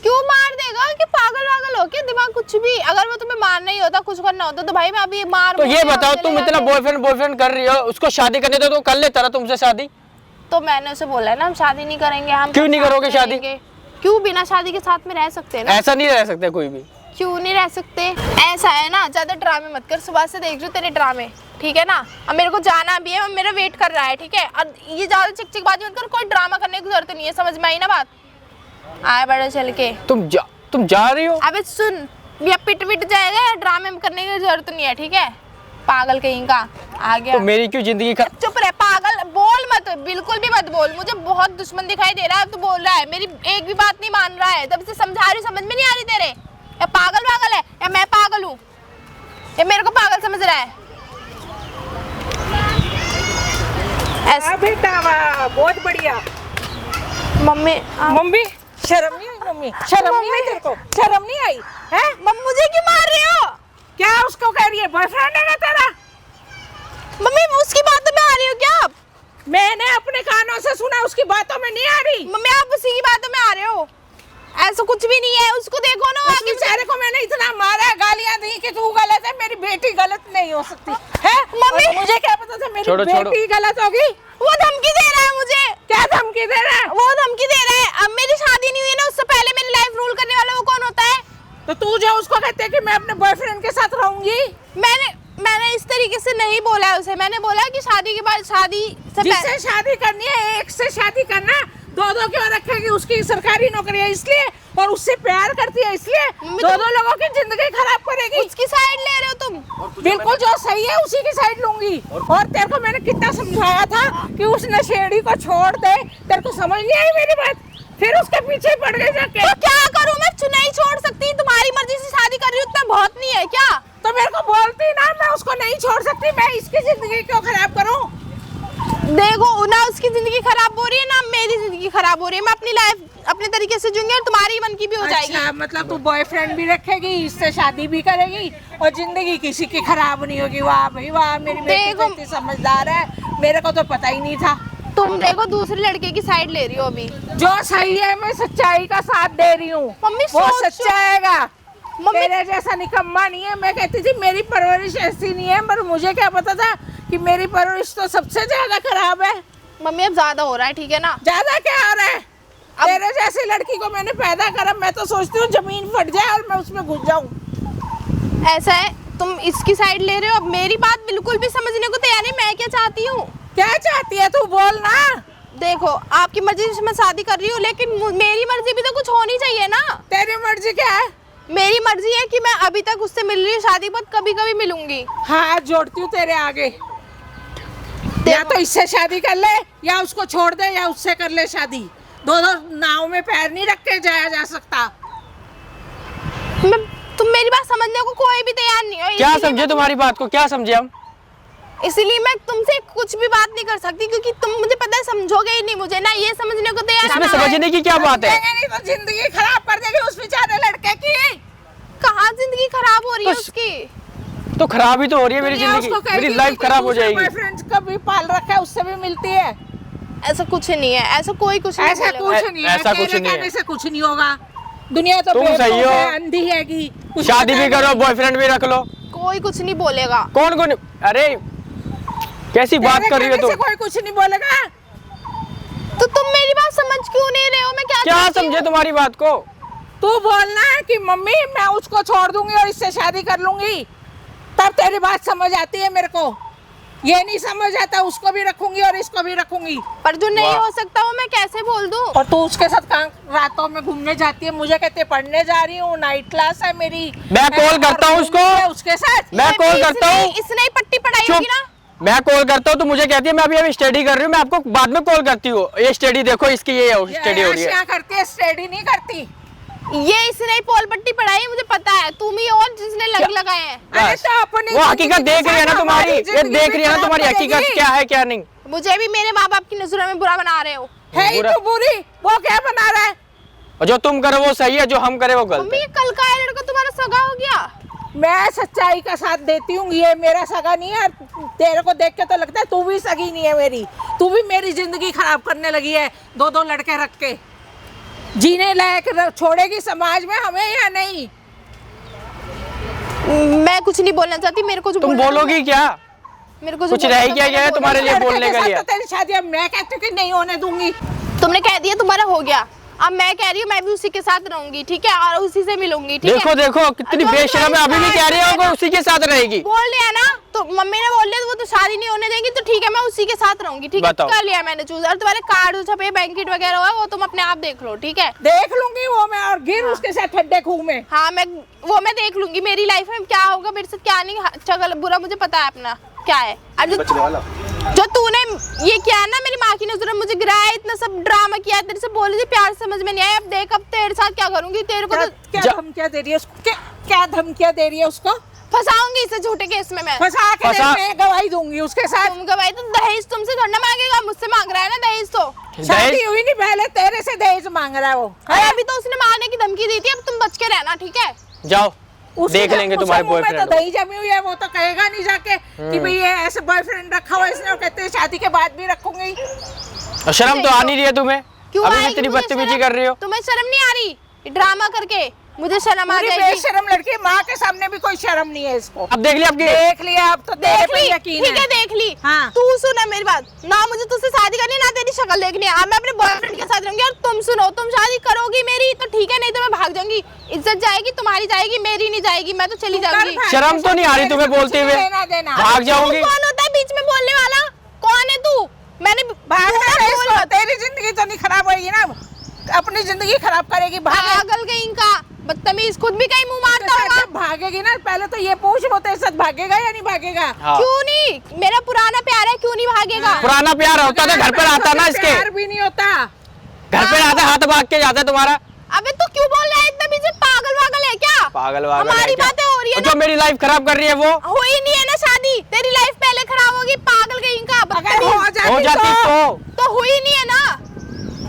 क्यों मार देगा? कि पागल वागल हो क्या? दिमाग कुछ भी, अगर वो तुम्हें मारना ही होता, कुछ करना होता तो भाई मैं अभी मार। तो ये बताओ, तुम इतना बॉयफ्रेंड कर रही हो, उसको शादी करने दो तो कर लेता ना तुमसे शादी। तो मैंने उसे बोला है ना, हम शादी नहीं करेंगे। हम क्यों नहीं करोगे शादी? क्यों बिना शादी के साथ में रह सकते हैं ना? ऐसा नहीं रह सकते कोई भी। क्यों नहीं रह सकते? ऐसा है ना, ज्यादा ड्रामे मत कर, सुबह से देख रही हूँ तेरे ड्रामे, ठीक है ना? अब मेरे को जाना भी है, मेरा वेट कर रहा है, ठीक है? और ये ज्यादा चिक बाजी मत कर, कोई ड्रामा करने की जरूरत नहीं है, समझ में आई ना बात? आए बड़ा चल के तुम जा रही हो? अबे सुन, या पिट जाएगा, ड्रामे करने की जरूरत नहीं है, ठीक है? पागल कहीं का आ गया। तो मेरी क्यों जिंदगी चुप रह पागल, बोल मत, बिल्कुल भी मत बोल। मुझे बहुत दुश्मन दिखाई दे रहा है, अब तू बोल रहा है, मेरी एक भी बात नहीं मान रहा है, तब से समझा रही, समझ में नहीं आ रही तेरे। या पागल है या मैं पागल हूँ, या मेरे को पागल समझ रहा है? ऐसा बेटा वाह, बहुत बढ़िया। मम्मी शर्म नहीं आई? मम्मी शर्म नहीं आई तेरे को? शर्म नहीं आई है? मुझे क्यों मार रही हो? क्या उसको कह रही है? बॉयफ्रेंड है ना तेरा? मम्मी उसकी बातों में आ रही हो क्या आप? मैंने अपने कानों से सुना, उसकी बातों में नहीं आ रही। मम्मी आप उसी की बातों में आ रहे हो, ऐसा कुछ भी नहीं है। उसको देखो ना, उस बेचारे को मैंने इतना मारा, गालियां दी कि तू गलत है, मेरी बेटी गलत नहीं हो सकती है। मम्मी मुझे क्या पता था मेरी छोड़ो। बेटी गलत होगी? वो धमकी दे रहा है मुझे। क्या धमकी दे रहा है? वो धमकी दे रहा है। अब मेरी शादी नहीं हुई ना, उससे पहले मेरी लाइफ रूल करने वाला वो कौन होता है? तो तू जो उसको कहते है कि मैं अपने बॉयफ्रेंड के साथ रहूंगी, मैंने इस तरीके से नहीं बोला है उसे। मैंने बोला कि शादी के बाद, शादी से जिससे शादी करनी है एक से शादी करना, दो क्यों रखेगी? उसकी सरकारी नौकरी है इसलिए, और उससे प्यार करती है इसलिए दो लोगों की जिंदगी खराब करेगी। उसकी साइड ले रहे हो तुम? बिल्कुल, जो सही है उसी की साइड लूंगी। और तेरे को मैंने कितना समझाया था कि उस नशेड़ी को छोड़ दे, तेरे को समझ नहीं आई मेरी बात? फिर उसके पीछे पड़ गई जाके। तो क्या करूं मैं? नहीं छोड़ सकती, तुम्हारी मर्जी से शादी कर रही हूँ, इतना बहुत नहीं है क्या? तो मेरे को बोलती ना, मैं उसको नहीं छोड़ सकती, मैं इसकी जिंदगी क्यों खराब करूं? देखो ना, उसकी जिंदगी खराब हो रही है ना मेरी जिंदगी खराब हो रही है। मैं अपनी लाइफ अपने तरीके से जीऊंगी और तुम्हारी मन की भी हो जाएगी। अच्छा, मतलब तू बॉयफ्रेंड भी रखेगी, इससे शादी भी करेगी और जिंदगी किसी की खराब नहीं होगी। वाह भाई वाह, मेरी बेटी तो इतनी समझदार है, मेरे को तो पता ही नहीं था। तुम देखो दूसरे लड़के की साइड ले रही हो अभी। जो सही है, मैं सच्चाई का साथ दे रही हूँ, मम्मी वो सोचो। सच्चा हैगा। मम्मी मेरे जैसा निकम्मा नहीं है। मैं कहती थी मेरी परवरिश ऐसी नहीं है, पर मुझे क्या पता था कि मेरी परवरिश तो सबसे ज्यादा खराब है। मम्मी अब ज्यादा हो रहा है, ठीक है ना? ज्यादा क्या हो रहा है? तेरे जैसी लड़की को मैंने पैदा करा, मैं तो सोचती हूँ जमीन फट जाए और मैं उसमें घुस जाऊँ। ऐसा है, तुम इसकी साइड ले रहे हो। अब मेरी बात बिल्कुल भी समझने को तैयार नहीं। मैं क्या चाहती हूँ? क्या चाहती है तू? बोल ना। देखो आपकी मर्जी से मैं शादी कर रही हूँ, लेकिन मेरी मर्जी भी तो कुछ होनी चाहिए ना। तेरी मर्जी क्या है? मेरी मर्जी है कि मैं अभी तक उससे मिल रही हूँ, शादी के बाद कभी कभी मिलूंगी। हाँ, जोड़ती हूँ तेरे आगे। या तो इससे शादी कर ले, या उसको छोड़ दे, या उससे कर ले शादी। दोनों नाव में पैर नहीं रख के जाया जा सकता। तुम मेरी बात समझने को कोई भी तैयार नहीं हो। क्या समझे तुम्हारी बात को? क्या समझे हम? इसलिए मैं तुमसे कुछ भी बात नहीं कर सकती, क्योंकि तुम मुझे पता है समझोगे ही नहीं मुझे ना, ये समझने को तैयार इसमें ना है। समझने की क्या बात है? नहीं तो जिंदगी खराब कर देगी उस बेचारे लड़के की। कहाँ जिंदगी खराब हो रही है उसकी? तो खराब ही तो हो रही है मेरी दुनिया जिंदगी, उसको कहेगी मेरी लाइफ कि खराब हो दूसरे जाएगी। बॉयफ्रेंड का भी पाल रखा है, उससे भी मिलती है। ऐसा कुछ नहीं है, ऐसा कोई कुछ नहीं ऐसा बोलेगा। कुछ नहीं है, ऐसा कुछ तेरे नहीं है। कहने से कुछ नहीं होगा। दुनिया तो तुम बेवकूफ सही हो। है, अंधी हैगी। कुछ शादी पता भी नहीं। करो, बॉयफ्रेंड भी रख लो। कोई कुछ नहीं बोलेगा। कौन? अरे कैसी बात तेरे कर रही हो कहने तुम? से कोई कुछ नहीं बोलेगा। तो तुम मेरी बात समझ क्यों नहीं रहे हो? मैं क्या चाहती समझे हूँ? तुम्हारी बात को? तू बोलना है कि मम्मी मैं उसको छोड़ दूंगी और इससे शादी कर लूंगी, तब तेरी बात समझ आती है मेरे को। ये नहीं समझ आता, उसको भी रखूंगी और इसको भी रखूंगी। पर जो नहीं वाह। हो सकता वो मैं कैसे बोल दूं? और तू उसके साथ कहाँ रातों में घूमने जाती है? मुझे कहते पढ़ने जा रही हूँ, नाइट क्लास है मेरी। मैं कॉल करता हूँ उसको। उसके साथ मैं कॉल करता हूँ। इसने ही पट्टी पढ़ाई चुप। होगी ना। मैं कॉल करता हूँ तो मुझे कहती है मैं अभी स्टडी कर रही हूँ, मैं आपको बाद में कॉल करती हूँ। ये स्टडी देखो, इसकी ये स्टडी हो रही है। क्या करती है? स्टडी नहीं करती। ये इसने ही पोल पट्टी पढ़ाई, मुझे पता है। तुम ही और जिसने लग लगाए हैं। अरे बस। तो अपनी वो हकीकत जिंदगी देख रही है ना के साथ तुम्हारी, हमारी ये जिंदगी देख भी रही है ना खराब तुम्हारी हकीकत करेगी। क्या है क्या नहीं। मुझे भी मेरे माँ बाप की नजरों में बुरा बना रहे हो। है ही बुरा- तो बुरी, वो क्या बना रहा है? और जो तुम करो वो सही है, जो हम करे वो गलत मम्मी है। ये कल का आया लड़का तुम्हारा सगा हो गया? मैं सच्चाई का साथ देती हूँ, ये मेरा सगा नहीं है। तेरे को देख के तो लगता है तू भी सगी नहीं है मेरी। तू भी मेरी जिंदगी खराब करने लगी है, दो दो लड़के रख के। जीने लायक छोड़ेगी समाज में हमें या नहीं? मैं कुछ नहीं बोलना चाहती, मेरे को जो तुम बोलना है बोलोगी क्या? मेरे को जो कुछ बोलना रह था क्या मैंने गया है बोला। तुम्हारे लिए लड़के बोलने के के साथ लिए? तो तेरी शादी अब मैं कहती हूँ कि नहीं होने दूंगी। तुमने कह दिया तुम्हारा हो गया, अब मैं कह रही हूँ मैं भी उसी के साथ रहूंगी, ठीक है, और उसी से मिलूंगी, ठीक देखो है। देखो कितनी तो बेशरम है, अभी भी कह रही है वो उसी के साथ रहेगी। बोल लिया ना, तो मम्मी ने बोल दिया तो वो तो शादी नहीं होने देंगी, तो ठीक है मैं उसी के साथ रहूंगी, ठीक है। बताओ। कर लिया मैंने चूज। और तुम्हारे कार्ड जो छपे बैंकेट वगैरह हुआ वो तुम अपने आप देख लो, ठीक है। देख लूंगी वो मैं, और गिर उसके साथ ठंडे खूह में। हाँ मैं देख लूंगी मेरी लाइफ में क्या होगा मेरे साथ, क्या नहीं, अच्छा गलत बुरा मुझे पता है अपना क्या है। और जो तूने ये किया है ना, मेरी माँ की नजरों में मुझे गिराया, इतना सब ड्रामा किया है, तेरे से बोली थी प्यार समझ में नहीं आया। अब देख अब तेरे साथ क्या करूंगी, तेरे को तो क्या धमकियां दे रही है उसको? क्या धमकियां दे रही है उसको? फंसाऊंगी इसे झूठे केस में मैं। फंसा के फंसा- मैं गवाही दूंगी उसके साथ। तुम गवाही तो दहेज तुमसे थोड़ा ना मांगेगा, मुझसे मांग रहा है ना दहेज तो। शादी हुई नहीं, पहले तेरे से दहेज मांग रहा है वो। अरे अभी तो उसने मारने की धमकी दी थी, अब तुम बच के रहना, ठीक है। जाओ उसके देख लेंगे उसके तुम्हारे मुंह में बॉयफ्रेंड तो दही जमी हुई है, वो तो कहेगा नहीं जाके कि भाई ये ऐसे बॉयफ्रेंड रखा हुआ है इसने, और कहते हैं शादी के बाद भी रखूंगी। और शर्म तो आ नहीं रही है तुम्हें? क्यों अभी भी आएगी इतनी मुझे बदतमीजी शर्म? कर रही हो। तुम्हें शर्म नहीं आ रही ड्रामा करके? मुझे शर्म आ पूरी जाएगी। बेशरम लड़की, माँ के सामने भी कोई शर्म नहीं है इसको। अब देख लिया आपकी। देख लिया, अब तो तेरे देख पे ली, यकीन ठीक है देख ली। हाँ। तू सुना मेरी बात ना, मुझे तुझसे शादी करनी है ना तेरी शक्ल देखनी है। अब मैं अपने बॉयफ्रेंड के साथ रहूंगी, और तुम सुनो, तुम शादी करोगी मेरी तो ठीक है, नहीं तो मैं भाग जाऊंगी। इज्जत जाएगी तुम्हारी, जाएगी मेरी नहीं जाएगी, मैं तो चली जाऊंगी। शर्म तो नहीं आ रही तुम्हें बोलते हुए? लेना देना। भाग जाओगी। तू कौन होता है बीच में बोलने वाला? कौन है तू? मैंने भागना है बोल इसको, मत। तेरी जिंदगी तो नहीं खराब होगी ना, अपनी जिंदगी खराब करेगी। पागल कहीं का बदतमीज, खुद भी कहीं मुंह मारता होगा। जब भागेगी ना, पहले तो ये पूछ वो तेरे साथ भागेगा या नहीं भागेगा? हाँ। क्यों नहीं? मेरा पुराना प्यार है, क्यों नहीं भागेगा? पुराना प्यार होता तो घर पे आता ना इसके। प्यार भी नहीं होता। घर पे आता, हाथ भाग के जाता है तुम्हारा। अबे तू क्यों बोल रहा है इतना बीच में? पागल वागल है क्या? पागल वागल है हमारी क्या? बातें हो रही है और जो ना, मेरी लाइफ खराब कर रही है वो हुई नहीं है ना शादी, तेरी लाइफ पहले खराब होगी। पागल कहीं का अगर बदतमीज। हो जाती तो हुई नहीं है ना,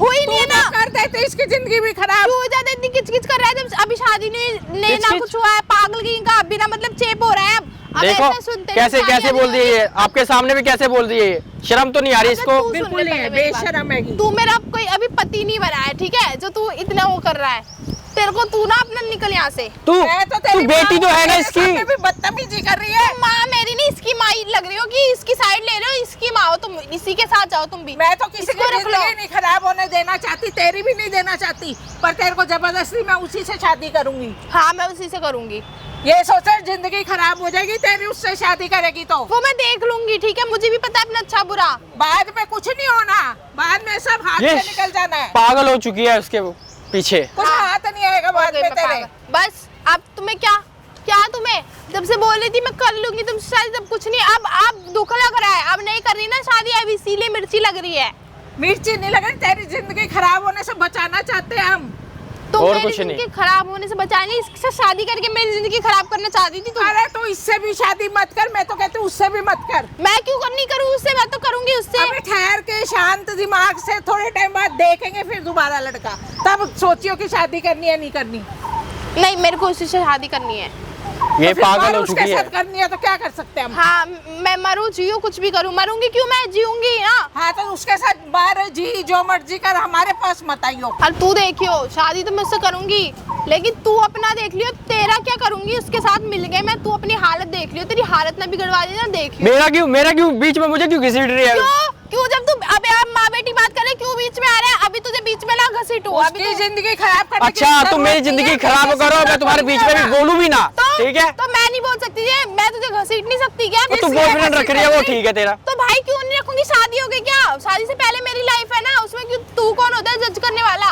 हुई नहीं है ना। कर देते इसकी जिंदगी भी खराब। क्यों ज्यादा इतनी किचकिच कर रहा है जब अभी शादी नहीं ना किचकिच? कुछ हुआ है? पागल कहीं का अब बिना मतलब चेप हो रहा है। अब देखो ऐसे सुनते कैसे हैं, कैसे शादी बोल दिए ये, आपके सामने भी कैसे बोल दिए ये। शर्म तो नहीं आ रही अबे इसको? तू सुन बिल्कुल ले नहीं पहले है, मेरी बात। बेशरम है ये। तू मेरा कोई अभी पति नहीं बना है, ठीक है, जो तू इतना वो कर रहा है। तेरे को तू ना अपना निकल यहाँ से। तू मैं तो तू तेरी बेटी माँ तो है ना मेरे इसकी। सामने भी बदतमीजी कर रही है। माँ मेरी नहीं, इसकी माँ ही लग रही हो कि इसकी साइड ले लो, इसकी माँ हो तुम, इसी के साथ जाओ तुम भी। मैं तो किसी इसको की रख लो। जिंदगी नहीं खराब होने देना चाहती, तेरी भी नहीं देना चाहती, पर तेरे को जबरदस्ती मैं उसी से शादी करूंगी। हाँ मैं उसी से करूंगी। ये सोचा जिंदगी खराब हो जाएगी तेरी, उससे शादी करेगी तो वो मैं देख लूंगी, ठीक है, मुझे भी पता है अपना अच्छा बुरा। बाद में कुछ नहीं होना, बाद में सब हाथ ये से निकल जाना है। पागल हो चुकी है उसके पीछे। कुछ हाथ नहीं आएगा बाद में तेरे। बस अब तुम्हें क्या तुम्हें जब से बोल रही थी मैं कर लूंगी तुमसे शादी, तब कुछ नहीं। अब दुख लग रहा है, अब नहीं कर रही ना शादी, अब इसीलिए मिर्ची लग रही है। मिर्ची नहीं लग रही, तेरी जिंदगी खराब होने से बचाना चाहते हैं हम। तो और मेरी कुछ नहीं। जिंदगी खराब होने से बचाने इससे शादी करके मेरी जिंदगी खराब करना चाहती थी तुम। अरे तो इससे भी शादी मत कर, मैं तो कहती हूँ उससे भी मत कर। मैं क्यों नहीं करूँ उससे? मैं तो करूंगी उससे। अबे ठहर के शांत दिमाग से थोड़े टाइम बाद देखेंगे फिर दोबारा लड़का, तब सोचियो कि शादी करनी है नहीं करनी। नहीं मेरे को उसी से शादी करनी है। ये तो फिर पागल और हो उसके चुकी है। साथ करनी है तो क्या कर सकते हैं हम? हाँ मैं मरूं जियूं कुछ भी करूं, मरूंगी क्यों, मैं जीऊंगी ना। हाँ तो उसके साथ बाहर जी जो मर्जी कर, हमारे पास मत आइयो। और तू देखियो शादी तो मैं उससे करूंगी, लेकिन तू अपना देख लियो, तेरा क्या करूंगी उसके साथ मिल गए मैं। तू अपनी हालत देख लियो, तेरी हालत ना बिगड़वा देना, देख लियो। मेरा क्यों बीच में, मुझे क्यों घसीट रही है? क्यों जब तू अबे आप माँ बेटी बात कर रहे, क्यों बीच में आ रहा है? अभी तुझे बीच में ना घसीटू, अभी उसकी तो जिंदगी खराब करने की अच्छा तुम जरूरत मेरी नहीं जिंदगी है, खराब मेरे करो, से मैं तुम्हारे बीच में भी होगा। बोलूं भी ना, ठीक है? तो मैं नहीं बोल सकती थी, मैं तुझे घसीट नहीं सकती क्या? तो तू बॉयफ्रेंड रख रही है, वो ठीक है तेरा। तो भाई क्यों नहीं रखूंगी? शादी हो गई क्या? शादी से पहले मेरी लाइफ है ना, उसमें क्यों तू कौन होता है जज करने वाला?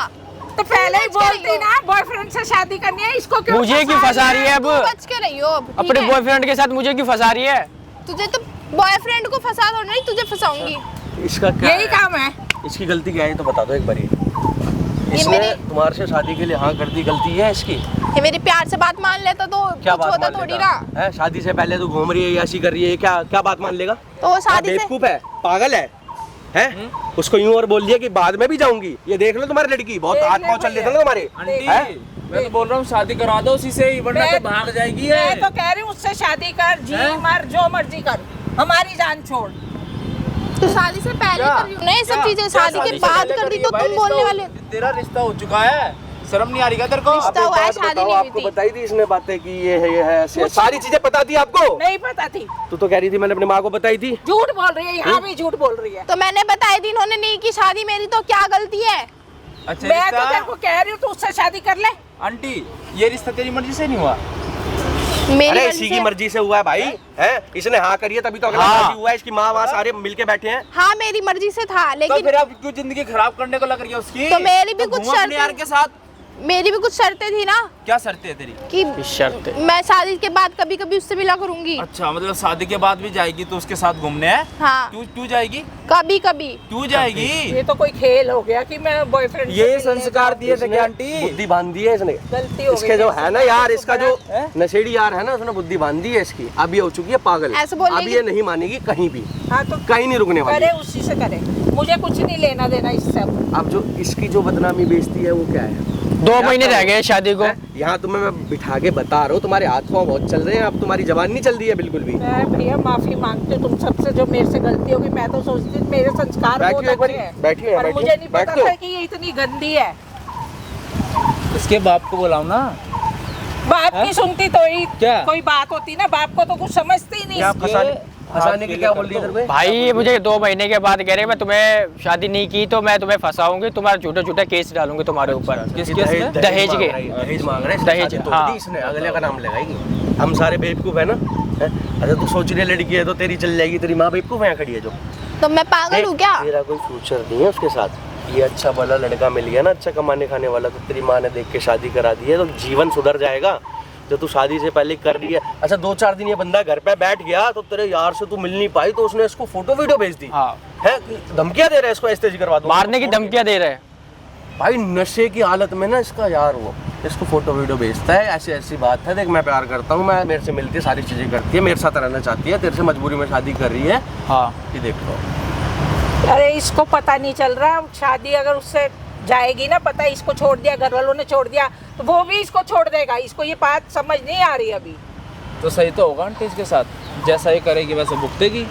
तो पहले ही बोलती ना बॉयफ्रेंड से शादी करनी है, इसको क्यों मुझे क्यों फंसा रही है अब? तू बच के रही हो अब, ठीक अपने है? बॉयफ्रेंड के साथ मुझे क्यों फंसा रही है? तुझे तो बॉयफ्रेंड को फंसा दो, नहीं तुझे फंसाऊंगी। इसका क्या यही काम है। इसकी गलती क्या है तो बता दो एक बारी। इसने मेरी- तुम्हारे से शादी के लिए हाँ कर दी, गलती है इसकी? ये मेरी प्यार से बात मान लेता तो क्या कुछ बात होता मान थोड़ी लेगा? ना। है शादी से पहले तो घूम रही है, ऐसी कर रही है, क्या क्या बात मान लेगा? तो वो शादी से बेवकूफ है, पागल है, हैं? उसको यूं और बोल दिया कि बाद में भी जाऊंगी। ये देख लो तुम्हारी लड़की बहुत देख हाथ ले पाँव चल भैया। लेते ना तुम्हारे, आंटी हैं? मैं तो बोल रहा हूँ शादी करा दो उसी से ही, वरना मैं- तो भाग जाएगी मैं ये। तो कह रही हूँ उससे शादी कर, जी हैं? मर जो मर्जी कर, हमारी जान छोड़। तो शादी से पहले क्या? कर रही हूँ ना ये सब क्या? चीजें, क्या शादी के से बाद पहले कर दी रही तो है भाई? तुम बोलने वाले। तेरा रिश्ता हो चुका है, शर्म नहीं आ रही क्या तेरे को? रिश्ता हुआ है, बात शादी बताओ, नहीं हुई आपको थी। बताई थी इसने बातें कि ये है, ये है, ऐसे है। सारी चीजें पता थी आपको? नहीं पता थी, तू तो कह रही थी मैंने अपनी माँ को बताई थी। झूठ बोल रही है, यहाँ भी झूठ बोल रही है। तो मैंने बताई थी, इन्होंने नहीं की शादी मेरी, तो क्या गलती है? अच्छा मैं तो रिश्ता- तेरे को कह रही हूँ तू उससे शादी कर ले। आंटी ये रिश्ता तेरी मर्जी से नहीं हुआ? मेरी अरे मर्जी इसी से- की मर्जी से हुआ है भाई, है? इसने हाँ करी है तभी तो अगला हाँ। शादी हुआ है। इसकी माँ वहाँ सारे मिलके बैठे हैं। हाँ मेरी मर्जी से था, तो लेकिन फिर अब क्यों जिंदगी खराब करने को लग रही है उसकी? तो मेरी भी कुछ घूम अपने शर्तें- यार के साथ। मेरी भी कुछ शर्तें थी ना क्या शर्तें है तेरी? कि शर्त है। मैं शादी के बाद कभी कभी उससे मिला करूंगी। अच्छा मतलब शादी के बाद भी जाएगी तो उसके साथ घूमने है? हाँ क्यों क्यों जाएगी? कभी कभी। क्यों जाएगी? ये तो कोई खेल हो गया कि मैं बॉयफ्रेंड ये संस्कार दिए थे क्या आंटी? बुद्धि बांध दी है इसने। गलती हो इसके गई जो है। है ना यार, इसका जो हैं? नशेड़ी यार है ना, उसने बुद्धि बांध दी है इसकी। अब ये हो चुकी है पागल। ऐसे बोलने अब की- ये नहीं मानेगी कहीं भी, हाँ तो कहीं नहीं रुकने वाली। करे उसी से करे, मुझे कुछ नहीं लेना देना इससे। अब जो इसकी जो बदनामी बेइज्जती है वो क्या है? 2 महीने रह गए शादी को। यहाँ तुम्हें मैं बिठा के बता रहा हूँ, तुम्हारे हाथ पाँव बहुत चल रहे हैं, अब तुम्हारी जबान नहीं चल रही है बिल्कुल भी। मैं भैया माफी मांगती हूँ तुम सबसे, जो मेरे से गलती होगी। मैं तो सोचती थी मेरे संस्कार बैठिए बहुत एक बारी, अच्छे हैं, बैठिए, पर बैठिए, मुझे नहीं पता बैठते हो? था कि ये इतनी गंदी है। इसके बाप को बुलाओ ना। बाप की सुनती तो ही क्या? कोई बात होती ना, बाप को तो कुछ समझती ही नहीं। क्या फंसाने की क्या बोल रही है तेरे को? भाई ये मुझे 2 महीने के बाद कह रहे मैं तुम्हें शादी नहीं की तो मैं तुम्हें फंसाऊंगी, तुम्हारा झूठे झूठे केस डालूंगी तुम्हारे ऊपर। किस केस में? दहेज के। दहेज मांग रहे हैं, दहेज, शादी तोड़ हाँ। दी इसने, अगले का नाम लगाएगी। हम सारे बेवकूफ है ना, हैं? अच्छा तू सोच रही है लड़की है तो तेरी चल जाएगी, तेरी माँ बेवकूफ है यहाँ खड़ी है जो। तो मैं पागल हूँ क्या? तेरा कोई फ्यूचर नहीं है उसके साथ। ये अच्छा भला लड़का मिल गया ना, अच्छा कमाने खाने वाला, तो तेरी माँ ने देख के शादी करा दी है, तो जीवन सुधर जाएगा। जो तू शादी से पहले कर रही है। अच्छा 2-4 दिन ये बंदा घर पे बैठ गया तो तेरे यार से तू मिल नहीं पाई तो उसने इसको फोटो वीडियो भेज दी हाँ। है, धमकियां दे रहा है इसको, एस्टेज करवा दो, मारने की धमकियां दे रहे हैं। भाई नशे की हालत में ना इसका यार वो इसको फोटो वीडियो भेजता है, ऐसी ऐसी बात है, देख मैं प्यार करता हूँ, मैं मेरे से मिलती है, सारी चीजें करती है, मेरे साथ रहना चाहती है, तेरे से मजबूरी में शादी कर रही है। हाँ ये देख लो। अरे इसको पता नहीं चल रहा, शादी अगर उससे जाएगी ना, पता है इसको छोड़ दिया, घर वालों ने छोड़ दिया, तो वो भी इसको छोड़ देगा। इसको ये बात समझ नहीं आ रही अभी। तो सही तो होगा आंटी इसके साथ, जैसा ये करेगी वैसे भुगतेगी।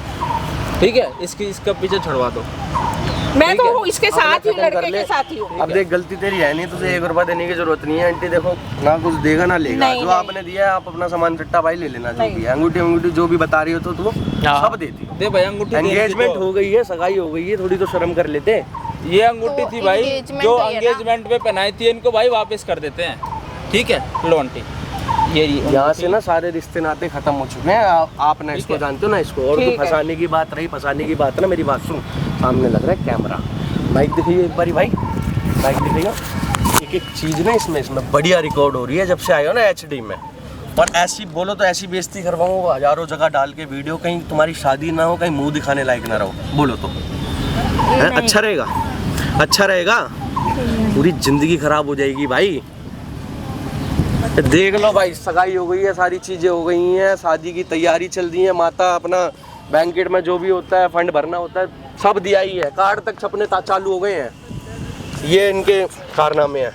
ठीक है, इसका पीछे छुड़वा दो। मैं ठीक तो है। हूँ इसके साथ ही, अपना खत्म कर लड़के ले। के साथ ही हूँ। अब देख गलती तेरी है नहीं, तुझे 1 रुपया देने की जरूरत नहीं है आंटी, देखो ना कुछ देगा ना लेगा, नहीं, जो नहीं। आपने दिया है आप अपना सामान चट्टा भाई ले लेना, जो नहीं। भी है अंगूठी अंगूठी जो भी बता रही हो तो तू हाँ। सब देती हो। दे भाई अंगूठी, दे एंगेजमेंट दो। हो गई है, सगाई हो गई है, थोड़ी तो शर्म कर लेते। ये अंगूठी तो थी भाई, engagement जो हुई है ना। एंगेजमेंट पे पहनाई थी, इनको भाई वापस कर देते हैं। ठीक है लो आंटी, ये यहाँ से ना सारे रिश्ते नाते खत्म हो चुके हैं। आप ना इसको है। जानते हो ना इसको, और ठीक तो है। फंसाने की बात रही, फंसाने की बात ना, मेरी बात सुन, सामने लग रहा है कैमरा, माइक दिखाइए एक बारी भाई, माइक दिखाइए। एक एक चीज़ ना इसमें बढ़िया रिकॉर्ड हो रही है जब से आए हो ना HD में, और ऐसी बोलो तो ऐसी बेइज्जती करवाऊँ हजारों जगह डाल के वीडियो, कहीं तुम्हारी शादी ना हो, कहीं मुंह दिखाने लायक ना रहो, बोलो तो है? अच्छा रहेगा, अच्छा रहेगा, पूरी जिंदगी खराब हो जाएगी भाई। देख लो भाई, सगाई हो गई है, सारी चीज़ें हो गई हैं, शादी की तैयारी चल रही है, माता अपना बैंकेट में जो भी होता है फंड भरना होता है सब दिया ही है, कार्ड तक छपने चालू हो गए हैं, ये इनके कारनामे हैं।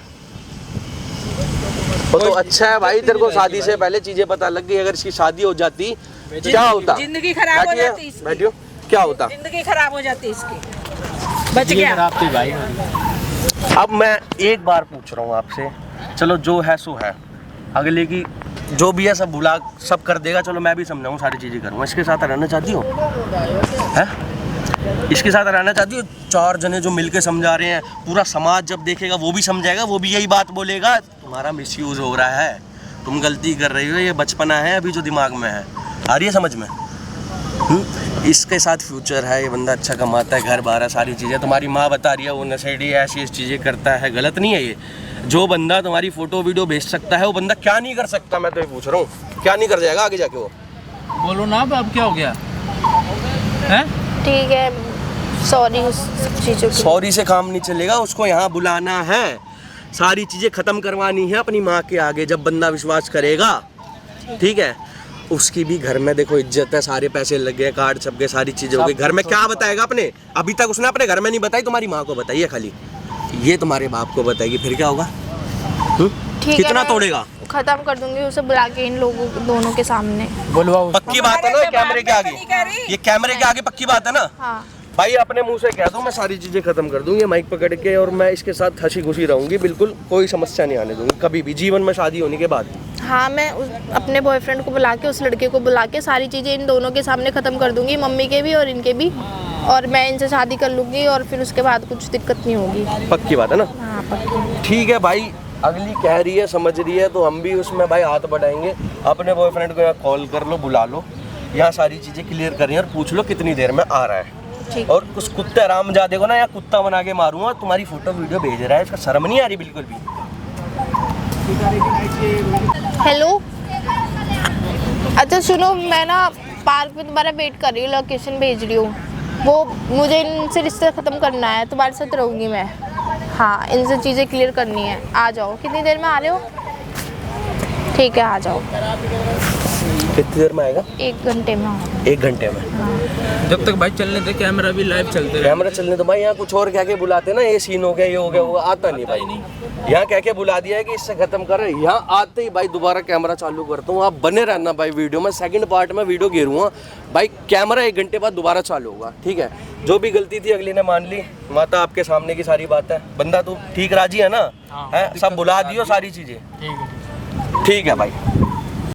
वो तो अच्छा है भाई, तेरे को शादी से पहले चीज़ें पता लग गई, अगर इसकी शादी हो जाती क्या होता? जिंदगी खराब हो बैठिए, जाती इसकी। बैठियो, क्या होता? जिंदगी खराब हो जाती इसकी। बच गया। भाई अब मैं एक बार पूछ रहा हूँ आपसे, चलो जो है सो है, अगले की जो भी है सब भुला सब कर देगा, चलो मैं भी समझाऊँ, सारी चीज़ें करूँगा, इसके साथ रहना चाहती हो? है इसके साथ रहना चाहती हो? 4 जने जो मिलके समझा रहे हैं, पूरा समाज जब देखेगा वो भी समझाएगा, वो भी यही बात बोलेगा, तुम्हारा मिसयूज हो रहा है, तुम गलती कर रही हो, ये बचपना है अभी जो दिमाग में है, आ रही है समझ में? इसके साथ फ्यूचर है, ये बंदा अच्छा कमाता है, घर बार है, सारी चीज़ें। तुम्हारी माँ बता रही है वो नशेड़ी ऐसी चीज़ें करता है, गलत नहीं है ये। जो बंदा तुम्हारी फ़ोटो वीडियो भेज सकता है वो बंदा क्या नहीं कर सकता, मैं तो ये पूछ रहा हूँ, क्या नहीं कर जाएगा आगे जाके वो? बोलो ना अब क्या हो गया हैं? ठीक है, सॉरी उस चीज़ों के। सॉरी से काम नहीं चलेगा, उसको यहाँ बुलाना है, सारी चीज़ें ख़त्म करवानी है अपनी माँ के आगे। जब बंदा विश्वास करेगा, ठीक है, उसकी भी घर में देखो इज्जत है, सारे पैसे लग गए, कार्ड छप गए, सारी चीज़ें हो गई। घर में क्या बताएगा अपने? अभी तक उसने अपने घर में नहीं बताई, तुम्हारी माँ को बताइए खाली, ये तुम्हारे बाप को बताएगी, फिर क्या होगा? ठीक है, कितना मैं तोड़ेगा? खत्म कर दूंगी उसे बुला के इन लोगों दोनों के सामने। बुलवाओ। पक्की बात है ना? कैमरे के आगे, ये कैमरे के आगे पक्की बात है ना? हाँ भाई अपने मुंह से कह दो, मैं सारी चीज़ें खत्म कर दूंगी माइक पकड़ के, और मैं इसके साथ हंसी खुशी रहूंगी, बिल्कुल कोई समस्या नहीं आने दूंगी कभी भी जीवन में, शादी होने के बाद। हाँ, मैं अपने बॉयफ्रेंड को बुला के, उस लड़के को बुला के सारी चीज़ें इन दोनों के सामने ख़त्म कर दूंगी, मम्मी के भी और इनके भी, और मैं इनसे शादी कर लूँगी और फिर उसके बाद कुछ दिक्कत नहीं होगी। पक्की बात है ना? हाँ पक्की। ठीक है भाई, अगली कह रही है, समझ रही है, तो हम भी उसमें भाई हाथ बढ़ाएंगे। अपने बॉयफ्रेंड को यहाँ कॉल कर लो, बुला लो, यहाँ सारी चीज़ें क्लियर करें और पूछ लो कितनी देर में आ रहा है। ठीक। और उस कुत्ते हरामजादे को ना यहाँ कुत्ता बना के मारूंगा, तुम्हारी फोटो वीडियो भेज रहा है, इसका शर्म नहीं आ रही बिल्कुल भी? हेलो, अच्छा सुनो, मैं ना पार्क में तुम्हारा वेट कर रही हूँ, लोकेशन भेज रही हूँ। वो मुझे इनसे रिश्ता ख़त्म करना है, तुम्हारे साथ रहूँगी मैं। हाँ, इनसे चीज़ें क्लियर करनी है, आ जाओ। कितनी देर में आ रहे हो? ठीक है, आ जाओ। कितनी देर में आएगा? 1 घंटे में आओ। 1 घंटे में? जब तक भाई चलने दे, कैमरा भी लाइव चलते रहे। कैमरा चलने तो भाई, यहाँ कुछ और कह के बुलाते ना, ये सीन हो गया, ये हो गया, वो आता नहीं भाई। यहाँ कह के बुला दिया है कि इससे खत्म कर, यहाँ आते ही भाई दोबारा कैमरा चालू करता हूँ। आप बने रहना भाई वीडियो में, सेकंड पार्ट में वीडियो घेरूँगा भाई। कैमरा 1 घंटे बाद दोबारा चालू होगा, ठीक है? जो भी गलती थी अगली ने मान ली, माता आपके सामने की सारी बात है। बंदा तो ठीक राजी है ना? है, सब बुला दियो सारी चीज़ें, ठीक है भाई।